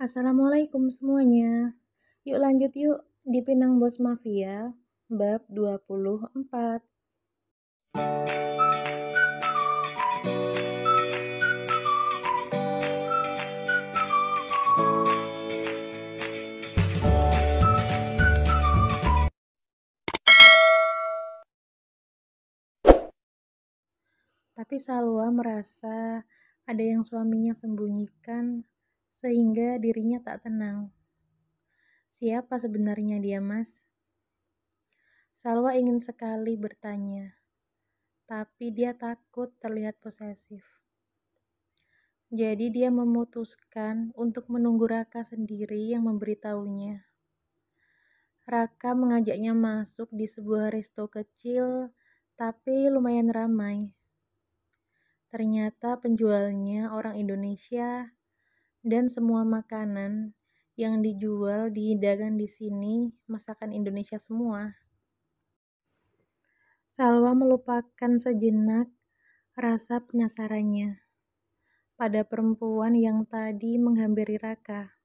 Assalamualaikum semuanya. Yuk lanjut yuk di Pinang Bos Mafia bab 24. Tapi Salwa merasa ada yang suaminya sembunyikan sehingga dirinya tak tenang. Siapa sebenarnya dia, Mas? Salwa ingin sekali bertanya, tapi dia takut terlihat posesif. Jadi dia memutuskan untuk menunggu Raka sendiri yang memberitahunya. Raka mengajaknya masuk di sebuah resto kecil, tapi lumayan ramai. Ternyata penjualnya orang Indonesia, dan semua makanan yang dijual dihidangkan di sini masakan Indonesia semua. Salwa melupakan sejenak rasa penasarannya pada perempuan yang tadi menghampiri Raka.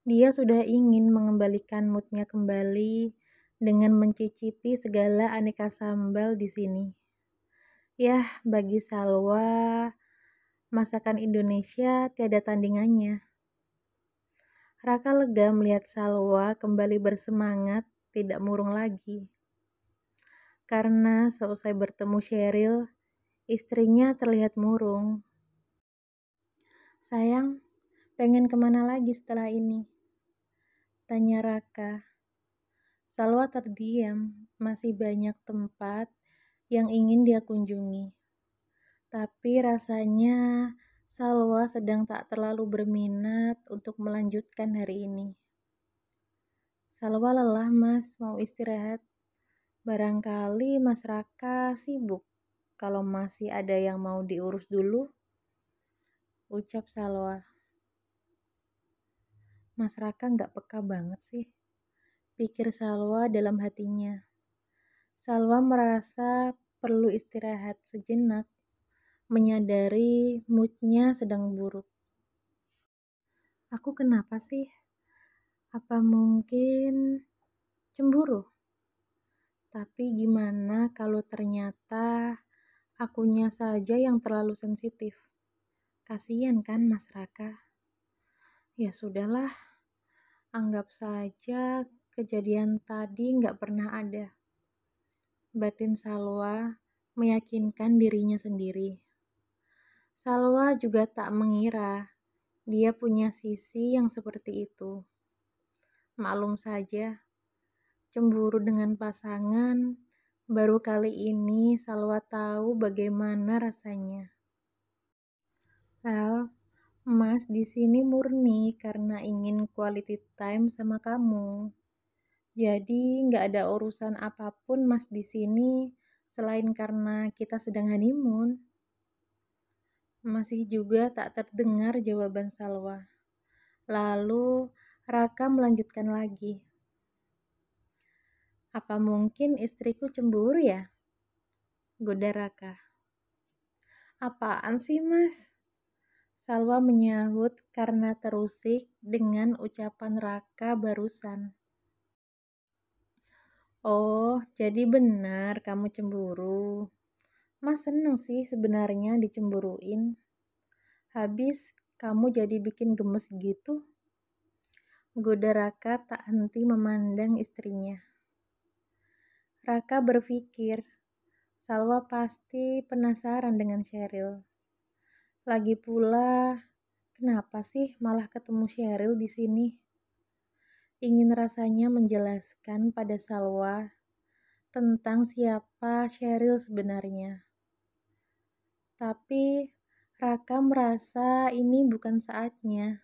Dia sudah ingin mengembalikan moodnya kembali dengan mencicipi segala aneka sambal di sini. Yah, bagi Salwa, masakan Indonesia tiada tandingannya. Raka lega melihat Salwa kembali bersemangat, tidak murung lagi. Karena seusai bertemu Sheryl, istrinya terlihat murung. Sayang, pengen kemana lagi setelah ini? Tanya Raka. Salwa terdiam, masih banyak tempat yang ingin dia kunjungi. Tapi rasanya Salwa sedang tak terlalu berminat untuk melanjutkan hari ini. Salwa lelah, Mas, mau istirahat. Barangkali Mas Raka sibuk. Kalau masih ada yang mau diurus dulu, ucap Salwa. Mas Raka nggak peka banget sih, pikir Salwa dalam hatinya. Salwa merasa perlu istirahat sejenak, menyadari moodnya sedang buruk. Aku kenapa sih? Apa mungkin cemburu? Tapi gimana kalau ternyata akunya saja yang terlalu sensitif? Kasian kan Mas Raka? Ya sudahlah, anggap saja kejadian tadi nggak pernah ada. Batin Salwa meyakinkan dirinya sendiri. Salwa juga tak mengira dia punya sisi yang seperti itu. Maklum saja, cemburu dengan pasangan, baru kali ini Salwa tahu bagaimana rasanya. Sal, Mas di sini murni karena ingin quality time sama kamu. Jadi nggak ada urusan apapun Mas di sini selain karena kita sedang honeymoon. Masih juga tak terdengar jawaban Salwa. Lalu Raka melanjutkan lagi. Apa mungkin istriku cemburu ya? Goda Raka. Apaan sih Mas? Salwa menyahut karena terusik dengan ucapan Raka barusan. Oh, jadi benar kamu cemburu. Mas seneng sih sebenarnya dicemburuin. Habis kamu jadi bikin gemes gitu. Goda Raka tak henti memandang istrinya. Raka berpikir, Salwa pasti penasaran dengan Sheryl. Lagi pula, kenapa sih malah ketemu Sheryl di sini? Ingin rasanya menjelaskan pada Salwa tentang siapa Sheryl sebenarnya. Tapi Raka merasa ini bukan saatnya.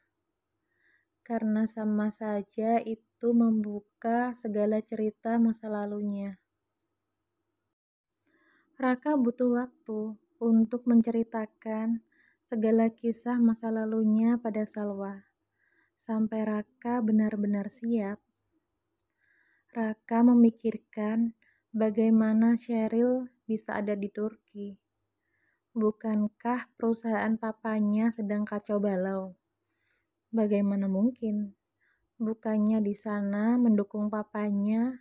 Karena sama saja itu membuka segala cerita masa lalunya. Raka butuh waktu untuk menceritakan segala kisah masa lalunya pada Salwa, sampai Raka benar-benar siap. Raka memikirkan bagaimana Sheryl bisa ada di Turki. Bukankah perusahaan papanya sedang kacau balau? Bagaimana mungkin? Bukannya di sana mendukung papanya,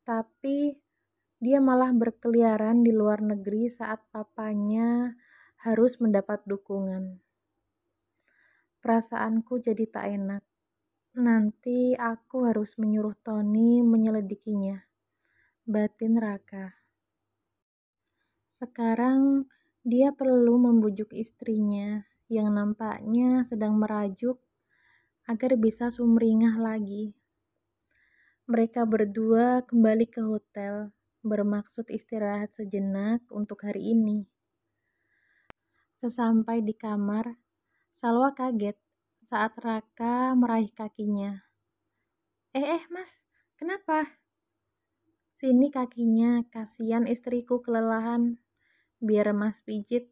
tapi dia malah berkeliaran di luar negeri saat papanya harus mendapat dukungan. Perasaanku jadi tak enak. Nanti aku harus menyuruh Tony menyelidikinya. Batin Raka. Sekarang dia perlu membujuk istrinya yang nampaknya sedang merajuk agar bisa sumringah lagi. Mereka berdua kembali ke hotel, bermaksud istirahat sejenak untuk hari ini. Sesampai di kamar, Salwa kaget saat Raka meraih kakinya. Mas, kenapa? Sini kakinya, kasihan istriku kelelahan. Biar Mas pijit.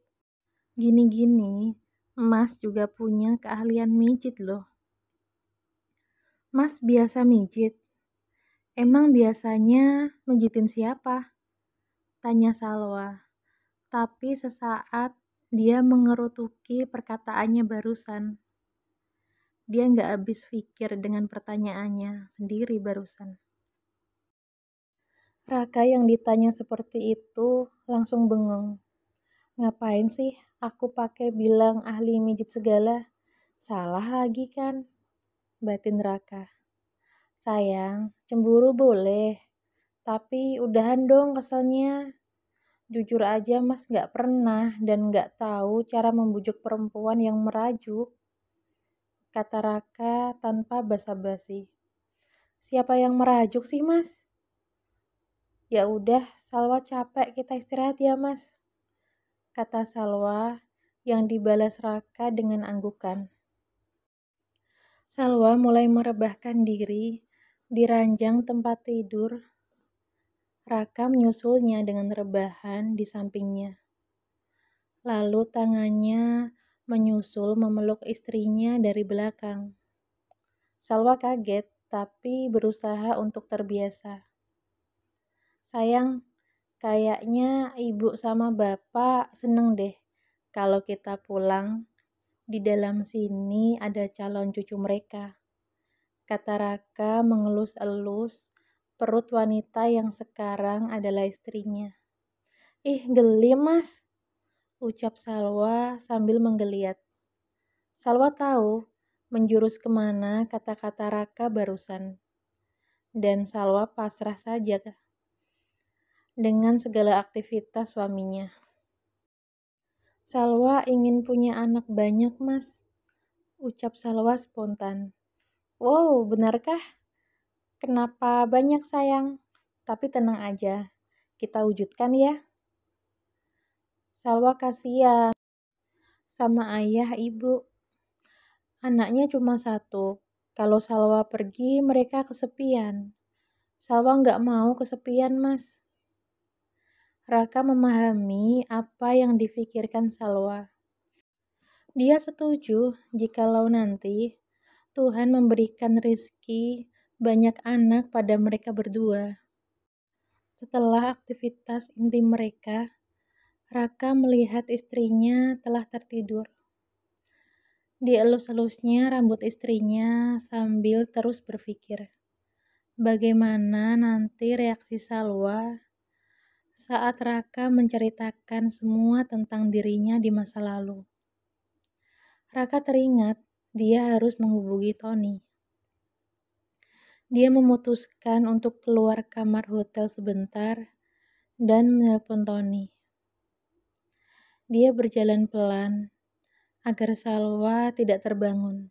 Gini-gini, Mas juga punya keahlian mijit loh. Mas biasa mijit. Emang biasanya mijitin siapa? Tanya Salwa. Tapi sesaat dia mengerutuki perkataannya barusan. Dia nggak habis pikir dengan pertanyaannya sendiri barusan. Raka yang ditanya seperti itu langsung bengong. Ngapain sih aku pakai bilang ahli mijit segala? Salah lagi kan? Batin Raka. Sayang, cemburu boleh. Tapi udahan dong keselnya. Jujur aja Mas gak pernah dan gak tahu cara membujuk perempuan yang merajuk. Kata Raka tanpa basa-basi. Siapa yang merajuk sih Mas? Ya udah, Salwa capek, kita istirahat ya Mas. Kata Salwa yang dibalas Raka dengan anggukan. Salwa mulai merebahkan diri di ranjang tempat tidur. Raka menyusulnya dengan rebahan di sampingnya. Lalu tangannya menyusul memeluk istrinya dari belakang. Salwa kaget tapi berusaha untuk terbiasa. Sayang, kayaknya ibu sama bapak seneng deh kalau kita pulang. Di dalam sini ada calon cucu mereka. Kata Raka mengelus-elus perut wanita yang sekarang adalah istrinya. Ih, geli Mas, ucap Salwa sambil menggeliat. Salwa tahu menjurus kemana kata-kata Raka barusan. Dan Salwa pasrah saja dengan segala aktivitas suaminya. Salwa ingin punya anak banyak, Mas. Ucap Salwa spontan. Wow, benarkah? Kenapa banyak sayang? Tapi tenang aja, kita wujudkan ya. Salwa kasihan sama ayah ibu. Anaknya cuma satu. Kalau Salwa pergi, mereka kesepian. Salwa nggak mau kesepian, Mas. Raka memahami apa yang difikirkan Salwa. Dia setuju jikalau nanti Tuhan memberikan rezeki banyak anak pada mereka berdua. Setelah aktivitas intim mereka, Raka melihat istrinya telah tertidur. Dielus-elusnya rambut istrinya sambil terus berpikir, bagaimana nanti reaksi Salwa saat Raka menceritakan semua tentang dirinya di masa lalu. Raka teringat dia harus menghubungi Tony. Dia memutuskan untuk keluar kamar hotel sebentar dan menelpon Tony. Dia berjalan pelan agar Salwa tidak terbangun.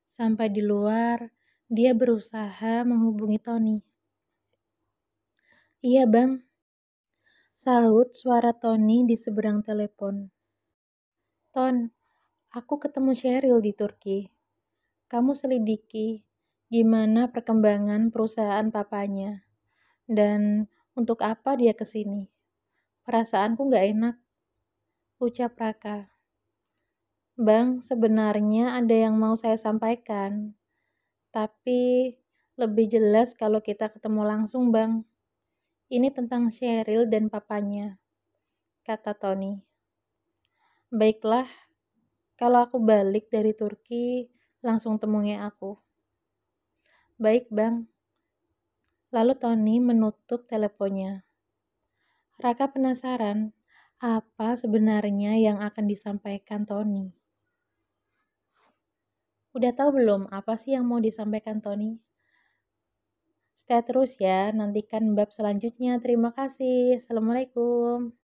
Sampai di luar, dia berusaha menghubungi Tony. Iya bang, sahut suara Tony di seberang telepon. Ton, aku ketemu Sheryl di Turki. Kamu selidiki gimana perkembangan perusahaan papanya. Dan untuk apa dia kesini? Perasaanku gak enak, ucap Raka. Bang, sebenarnya ada yang mau saya sampaikan. Tapi lebih jelas kalau kita ketemu langsung bang. Ini tentang Sheryl dan papanya, kata Tony. Baiklah, kalau aku balik dari Turki, langsung temui aku. Baik, Bang. Lalu Tony menutup teleponnya. Raka penasaran, apa sebenarnya yang akan disampaikan Tony? Udah tahu belum apa sih yang mau disampaikan Tony? Stay terus ya, nantikan bab selanjutnya. Terima kasih. Assalamualaikum.